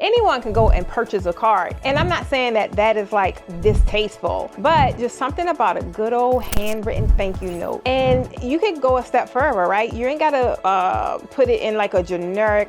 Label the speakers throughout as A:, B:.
A: anyone can go and purchase a card. And I'm not saying that that is like distasteful, but just something about a good old handwritten thank you note. And you could go a step further, right? You ain't gotta put it in like a generic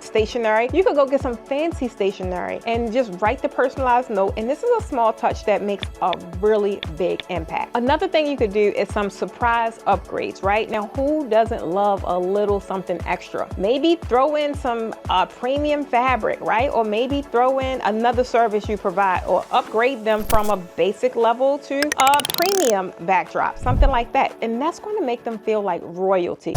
A: stationery. You could go get some fancy stationery and just write the personalized note. And this is a small touch that makes a really big impact. Another thing you could do is some surprise upgrades, right? Now, who doesn't love a little something extra? Maybe throw in some premium fabric, right? Or maybe throw in another service you provide, or upgrade them from a basic level to a premium backdrop, something like that. And that's going to make them feel like royalty.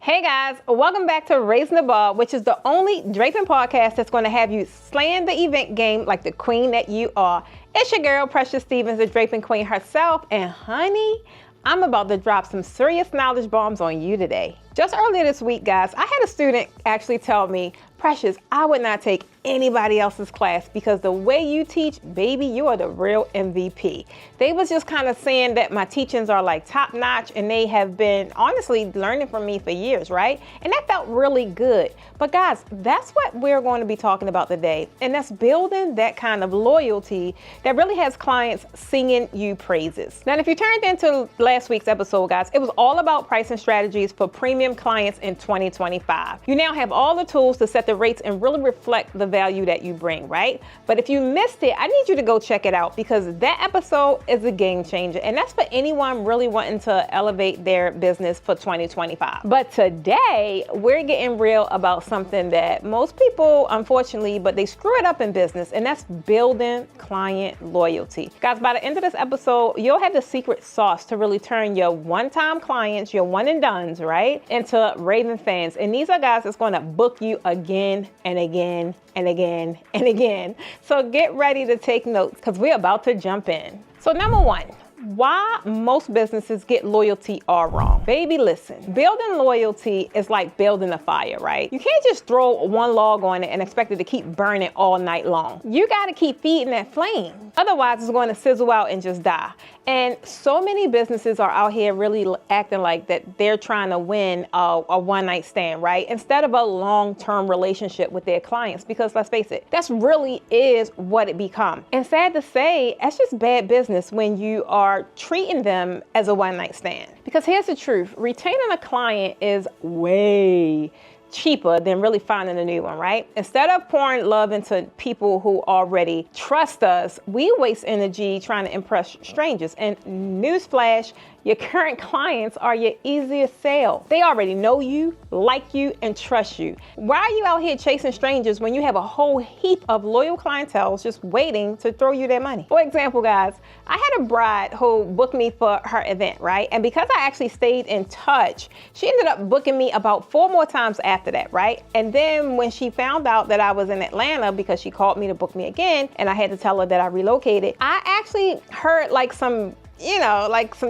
A: Hey guys, welcome back to Raising the Bar, which is the only draping podcast that's going to have you slaying the event game like the queen that you are. It's your girl, Precious Stevens, the draping queen herself. And honey, I'm about to drop some serious knowledge bombs on you today. Just earlier this week, guys, I had a student actually tell me, Precious, I would not take anybody else's class because the way you teach, baby, you are the real MVP. They was just kind of saying that my teachings are like top notch, and they have been honestly learning from me for years, right? And that felt really good. But guys, that's what we're going to be talking about today. And that's building that kind of loyalty that really has clients singing you praises. Now, if you turned into last week's episode, guys, it was all about pricing strategies for premium clients in 2025. You now have all the tools to set the rates and really reflect the value that you bring, right? But if you missed it, I need you to go check it out because that episode is a game changer. And that's for anyone really wanting to elevate their business for 2025. But today, we're getting real about something that most people, unfortunately, but they screw it up in business, and that's building client loyalty. Guys, by the end of this episode, you'll have the secret sauce to really turn your one-time clients, your one and dones, right, into raving fans. And these are guys that's going to book you again and again and again and again. So get ready to take notes because we're about to jump in. So number one, why most businesses get loyalty all wrong. Baby, listen, building loyalty is like building a fire, right? You can't just throw one log on it and expect it to keep burning all night long. You got to keep feeding that flame. Otherwise, it's going to sizzle out and just die. And so many businesses are out here really acting like that they're trying to win a one-night stand, right? Instead of a long-term relationship with their clients, because let's face it, that's really is what it becomes. And sad to say, that's just bad business when you are treating them as a one-night stand. Because here's the truth, retaining a client is way cheaper than really finding a new one, right? Instead of pouring love into people who already trust us, we waste energy trying to impress strangers. And newsflash, your current clients are your easiest sale. They already know you, like you, and trust you. Why are you out here chasing strangers when you have a whole heap of loyal clientele just waiting to throw you their money? For example, guys, I had a bride who booked me for her event, right? And because I actually stayed in touch, she ended up booking me about 4 more times after that, right? And then when she found out that I was in Atlanta, because she called me to book me again, and I had to tell her that I relocated, I actually heard like some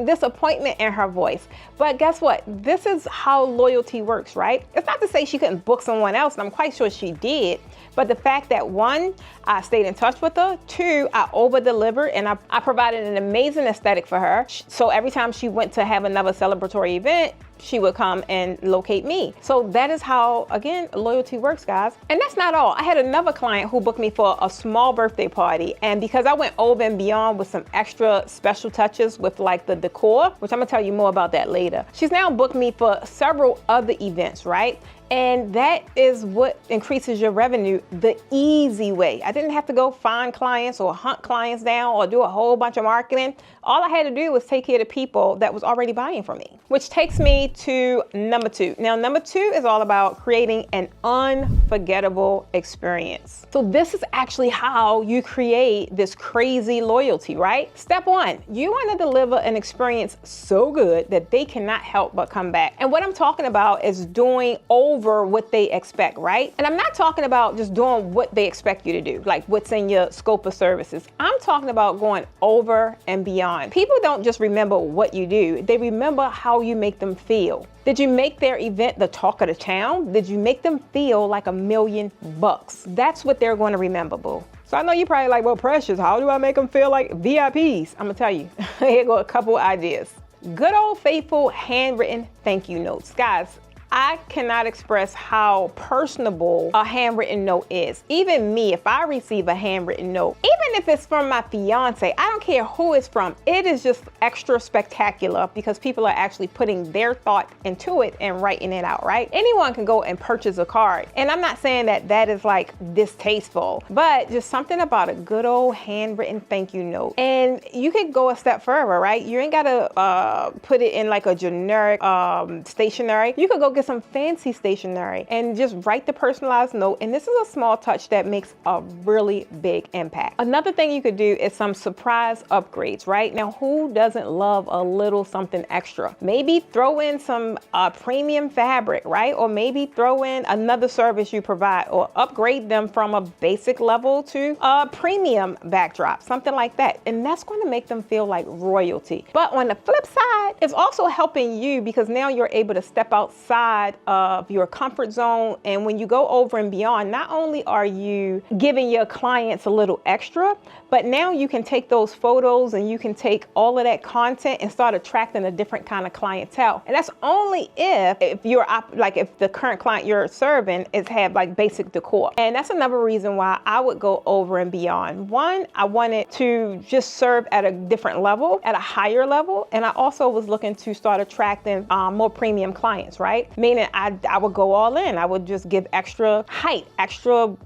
A: disappointment in her voice. But guess what? This is how loyalty works, right? It's not to say she couldn't book someone else, and I'm quite sure she did. But the fact that 1, I stayed in touch with her, 2, I over-delivered, and I provided an amazing aesthetic for her. So every time she went to have another celebratory event, she would come and locate me. So that is how, again, loyalty works, guys. And that's not all. I had another client who booked me for a small birthday party. And because I went over and beyond with some extra special touches with like the decor, which I'm gonna tell you more about that later, she's now booked me for several other events, right? And that is what increases your revenue the easy way. I didn't have to go find clients or hunt clients down or do a whole bunch of marketing. All I had to do was take care of the people that was already buying from me, which takes me to number 2. Now, number 2 is all about creating an unforgettable experience. So this is actually how you create this crazy loyalty, right? Step 1, you want to deliver an experience so good that they cannot help but come back. And what I'm talking about is doing over what they expect, right? And I'm not talking about just doing what they expect you to do, like what's in your scope of services. I'm talking about going over and beyond. People don't just remember what you do, they remember how you make them feel. Did you make their event the talk of the town? Did you make them feel like $1 million? That's what they're going to remember, boo. So I know you're probably like, well, Precious, how do I make them feel like VIPs? I'm gonna tell you, here go a couple ideas. Good old faithful handwritten thank you notes. Guys, I cannot express how personable a handwritten note is. Even me, if I receive a handwritten note, even if it's from my fiance, I don't care who it's from, it is just extra spectacular because people are actually putting their thought into it and writing it out, right? Anyone can go and purchase a card. And I'm not saying that that is like distasteful, but just something about a good old handwritten thank you note. And you could go a step further, right? You ain't gotta put it in like a generic stationery. You could go get some fancy stationery and just write the personalized note. And this is a small touch that makes a really big impact. Another thing you could do is some surprise upgrades, right? Now, who doesn't love a little something extra? Maybe throw in some premium fabric, right? Or maybe throw in another service you provide, or upgrade them from a basic level to a premium backdrop, something like that. And that's going to make them feel like royalty. But on the flip side, it's also helping you because now you're able to step outside of your comfort zone. And when you go over and beyond, not only are you giving your clients a little extra, but now you can take those photos and you can take all of that content and start attracting a different kind of clientele. And that's only if you're like, if the current client you're serving is have like basic decor. And that's another reason why I would go over and beyond. One, I wanted to just serve at a different level, at a higher level. And I also was looking to start attracting more premium clients, right? Meaning I would go all in. I would just give extra height, extra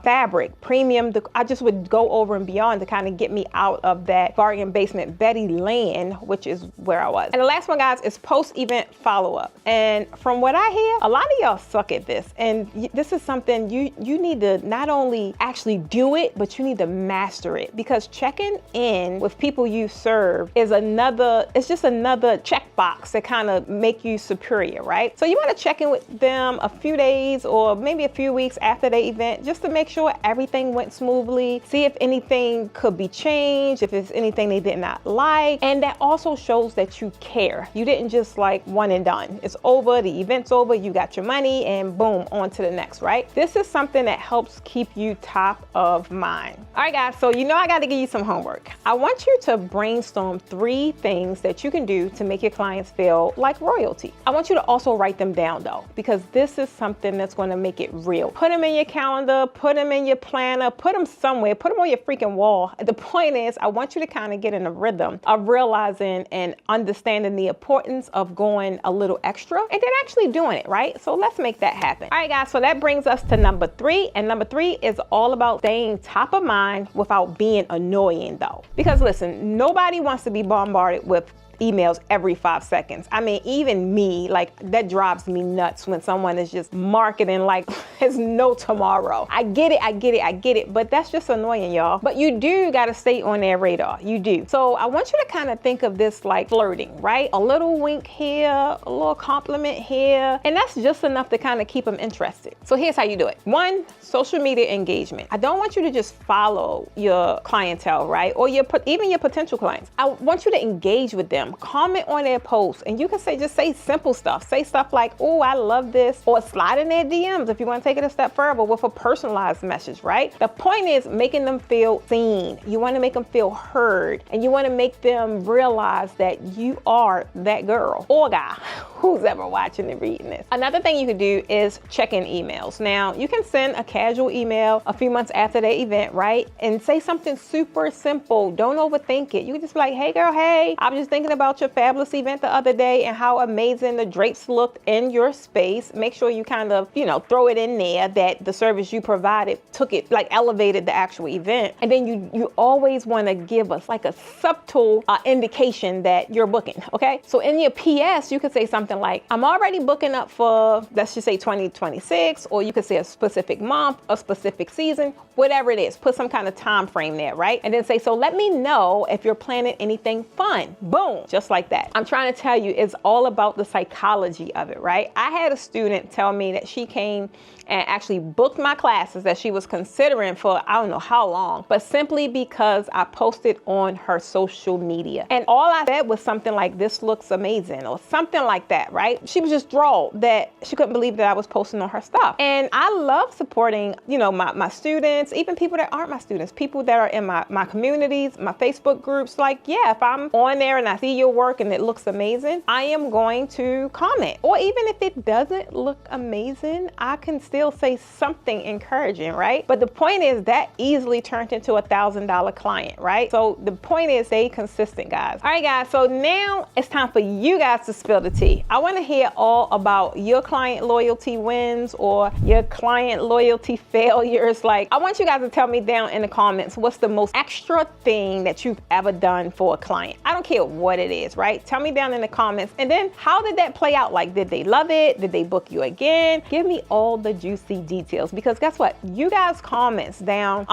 A: fabric, premium. I just would go over and beyond to kind of get me out of that bargain basement Betty land, which is where I was. And the last one, guys, is post-event follow-up. And from what I hear, a lot of y'all suck at this. And this is something you need to not only actually do it, but you need to master it, because checking in with people you serve is it's just another checkbox that kind of make you superior, right? So you want to check in with them a few days or maybe a few weeks after the event, just to make sure everything went smoothly, see if anything could be changed, if there's anything they did not like. And that also shows that you care. You didn't just like one and done. It's over, the event's over, you got your money, and boom, on to the next, right? This is something that helps keep you top of mind. All right, guys, so you know I got to give you some homework. I want you to brainstorm 3 things that you can do to make your clients feel like royalty. I want you to also write them down though, because this is something that's going to make it real. Put them in your calendar, put them in your planner, put them somewhere, put them on your freaking wall. The point is, I want you to kind of get in a rhythm of realizing and understanding the importance of going a little extra and then actually doing it, right? So let's make that happen. All right, guys, so that brings us to number 3. And number 3 is all about staying top of mind without being annoying though. Because listen, nobody wants to be bombarded with emails every 5 seconds. I mean, even me, like that drives me nuts when someone is just marketing like there's no tomorrow. I get it, but that's just annoying, y'all. But you do got to stay on their radar. You do. So I want you to kind of think of this like flirting, right? A little wink here, a little compliment here, and that's just enough to kind of keep them interested. So here's how you do it. 1, social media engagement. I don't want you to just follow your clientele, right? Or even your potential clients. I want you to engage with them. Comment on their posts, and you can just say simple stuff. Say stuff like, oh, I love this, or slide in their DMs if you want to take it a step further with a personalized message, right? The point is making them feel seen. You want to make them feel heard, and you want to make them realize that you are that girl or guy who's ever watching and reading this. Another thing you could do is check in emails. Now, you can send a casual email a few months after the event, right? And say something super simple. Don't overthink it. You can just be like, hey girl, hey, I was just thinking about your fabulous event the other day and how amazing the drapes looked in your space. Make sure you kind of, throw it in there that the service you provided took it, like elevated the actual event. And then you always want to give us like a subtle indication that you're booking, okay? So in your PS, you could say something like, I'm already booking up for, let's just say 2026, or you could say a specific month, a specific season, whatever it is. Put some kind of time frame there, right? And then say, so let me know if you're planning anything fun. Boom. Just like that. I'm trying to tell you, it's all about the psychology of it, right? I had a student tell me that she came and actually booked my classes that she was considering for I don't know how long, but simply because I posted on her social media. And all I said was something like, this looks amazing, or something like that, right? She was just thrilled that she couldn't believe that I was posting on her stuff. And I love supporting, my students, even people that aren't my students, people that are in my communities, my Facebook groups. Like, yeah, if I'm on there and I see see your work and it looks amazing, I am going to comment. Or even if it doesn't look amazing, I can still say something encouraging, right? But the point is that easily turned into $1,000 client, right? So the point is stay consistent, guys. All right, guys, so now it's time for you guys to spill the tea. I want to hear all about your client loyalty wins or your client loyalty failures. Like, I want you guys to tell me down in the comments what's the most extra thing that you've ever done for a client. I don't care what it is, right? Tell me down in the comments. And then how did that play out? Like, did they love it? Did they book you again? Give me all the juicy details, because guess what? You guys' comments down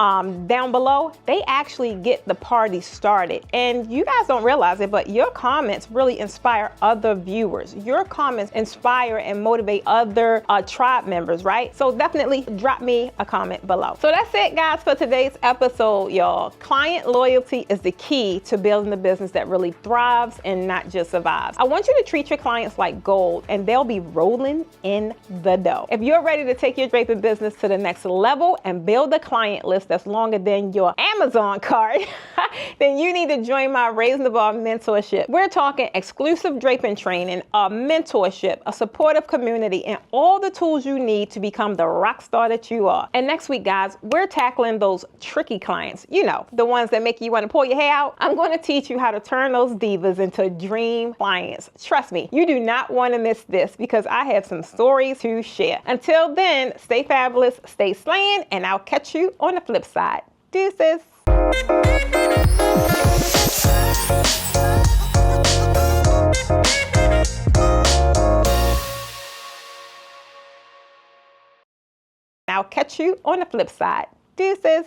A: below, they actually get the party started. And you guys don't realize it, but your comments really inspire other viewers. Your comments inspire and motivate other tribe members, right? So definitely drop me a comment below. So that's it, guys, for today's episode, y'all. Client loyalty is the key to building a business that really thrives and not just survives. I want you to treat your clients like gold, and they'll be rolling in the dough. If you're ready to take your draping business to the next level and build a client list that's longer than your Amazon cart, then you need to join my Raising the Bar mentorship. We're talking exclusive draping training, a mentorship, a supportive community, and all the tools you need to become the rock star that you are. And next week, guys, we're tackling those tricky clients, you know, the ones that make you want to pull your hair out. I'm going to teach you how to turn those divas into dream clients. Trust me, you do not want to miss this, because I have some stories to share. Until then, stay fabulous, stay slaying, and I'll catch you on the flip side. Deuces. I'll catch you on the flip side. Deuces.